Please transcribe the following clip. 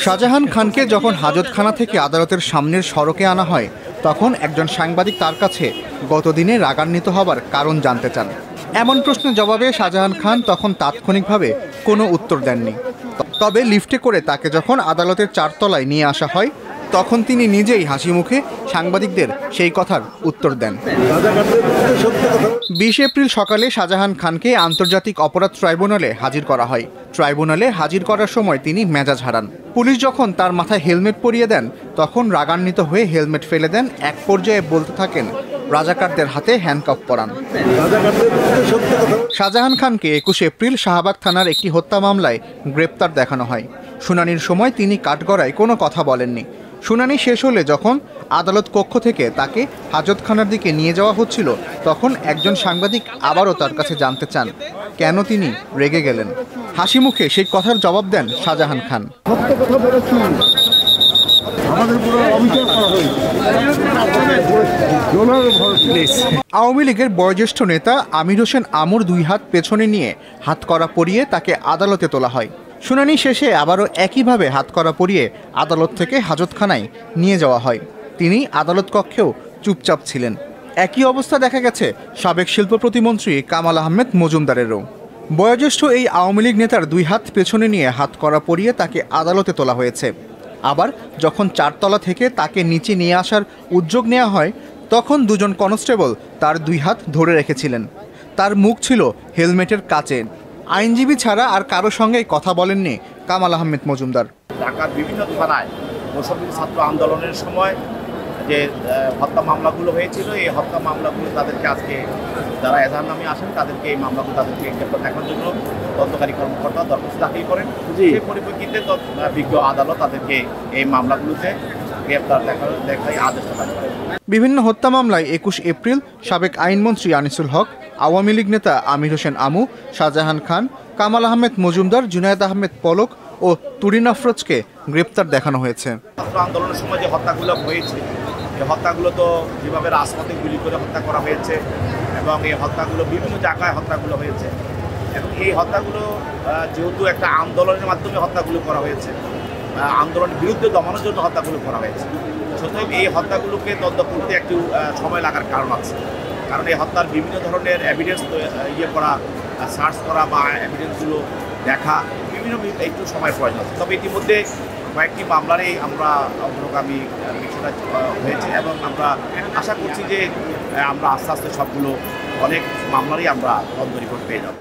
শাহজাহান খানকে যখন হাজতখানা থেকে আদালতের সামনের সড়কে আনা হয় তখন একজন সাংবাদিক তার কাছে গতদিনে রাগান্বিত হবার কারণ জানতে চান। এমন প্রশ্নের জবাবে শাহজাহান খান তখন তাৎক্ষণিকভাবে কোনো উত্তর দেননি। তবে লিফটে করে তাকে যখন আদালতের 4 তলায় নিয়ে আসা হয় তখন তিনি নিজেই হাসি মুখে সাংবাদিকদের সেই কথার উত্তর দেন। 20 এপ্রিল সকালে শাহজাহান খানকে আন্তর্জাতিক অপরাধ ট্রাইব্যুনালে হাজির করা হয়। ট্রাইব্যুনালে হাজির করার সময় তিনি মেজাজ হারান। পুলিশ যখন তার মাথায় হেলমেট পরিয়ে দেন তখন রাগান্বিত হয়ে হেলমেট ফেলে দেন। এক পর্যায়ে বলতে থাকেন, রাজাকারদের হাতে হ্যান্ডকাফ পরান। শাহজাহান খানকে 21 এপ্রিল শাহবাগ থানার একটি হত্যা মামলায় গ্রেপ্তার দেখানো হয়। শুনানির সময় তিনি কাঠগড়ায় কোনো কথা বলেননি। শুনানি শেষ হলে যখন আদালত কক্ষ থেকে তাকে হাজতখানার দিকে নিয়ে যাওয়া হচ্ছিল তখন একজন সাংবাদিক আবারও তার কাছে জানতে চান কেন তিনি রেগে গেলেন। হাসি মুখে সেই কথার জবাব দেন শাহজাহান খান। আওয়ামী লীগের বয়োজ্যেষ্ঠ নেতা আমির হোসেন আমুর 2 হাত পেছনে নিয়ে হাতকড়া পরিয়ে তাকে আদালতে তোলা হয়। শুনানি শেষে আবারও একইভাবে হাতকড়া পরিয়ে আদালত থেকে হাজতখানায় নিয়ে যাওয়া হয়। তিনি আদালত কক্ষেও চুপচাপ ছিলেন। একই অবস্থা দেখা গেছে সাবেক শিল্প প্রতিমন্ত্রী কামাল আহমেদ মজুমদারেরও। বয়োজ্যেষ্ঠ এই আওয়ামী লীগ নেতার 2 হাত পেছনে নিয়ে হাতকড়া পরিয়ে তাকে আদালতে তোলা হয়েছে। আবার যখন 4 তলা থেকে তাকে নিচে নিয়ে আসার উদ্যোগ নেওয়া হয় তখন 2 জন কনস্টেবল তার 2 হাত ধরে রেখেছিলেন। তার মুখ ছিল হেলমেটের কাচে। আইনজীবী ছাড়া আর কারো সঙ্গে কথা বলেননি কামাল আহমেদ মজুমদার। ঢাকার বিভিন্ন থানায় মুসলিম ছাত্র আন্দোলনের সময় যে হত্যা মামলাগুলো হয়েছিল এই হত্যা মামলাগুলো তাদেরকে আজকে যারা এজাহার নামে আসেন তাদেরকে এই মামলাগুলো তাদেরকে গ্রেপ্তার দেখার জন্য তদন্তকারী কর্মকর্তা দরখাস্ত দাখিল করেন। সেই পরিপ্রেক্ষিতে বিজ্ঞ আদালত তাদেরকে এই মামলাগুলোতে গ্রেপ্তার দেখায় আদেশ প্রদান করেন। বিভিন্ন হত্যা মামলায় 21 এপ্রিল সাবেক আইনমন্ত্রী আনিসুল হক, আওয়ামী লীগ নেতা আমির হোসেন আমু, শাহজাহান খান, কামাল আহমেদ মজুমদার, জুনায়েদ আহমেদ পলক ও তুরিন আফরোজকে গ্রেপ্তার দেখানো হয়েছে। ছাত্র আন্দোলনের সময় যে হত্যাগুলো হয়েছে এই হত্যাগুলো তো যেভাবে রাজপথে গুলি করে হত্যা করা হয়েছে এবং এই হত্যাগুলো বিভিন্ন জায়গায় হত্যাগুলো হয়েছে এবং এই হত্যাগুলো যেহেতু একটা আন্দোলনের মাধ্যমে হত্যাগুলো করা হয়েছে, আন্দোলনের বিরুদ্ধে দমানোর জন্য হত্যাগুলো করা হয়েছে, সুতরাং এই হত্যাগুলোকে তদন্ত করতে একটু সময় লাগার কারণ আছে। কারণ এই হত্যার বিভিন্ন ধরনের এভিডেন্স করা, সার্চ করা বা এভিডেন্সগুলো দেখা বিভিন্ন একটু সময় প্রয়োজন আছে। তবে ইতিমধ্যে কয়েকটি মামলারই আমরা অগ্রগামী বিষয়টা হয়েছে এবং আমরা আশা করছি যে আমরা আস্তে আস্তে সবগুলো অনেক মামলারই আমরা তদন্ত রিপোর্ট পেয়ে যাব।